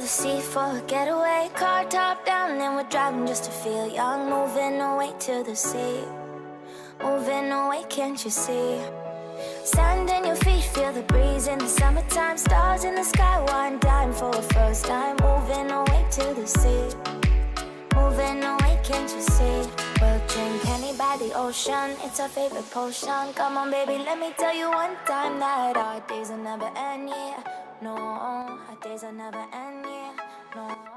the sea for a getaway. Car top down and we're driving just to feel young. Moving away to the sea, moving away, can't you see? Sand in your feet, feel the breeze in the summertime. Stars in the sky, one dime for a first time. Moving away to the sea, moving away, can't you see? We'll drink honey by the ocean, it's our favorite potion. Come on baby, let me tell you one time that our days will never end, yeah. No, our days will never end, yeah. No.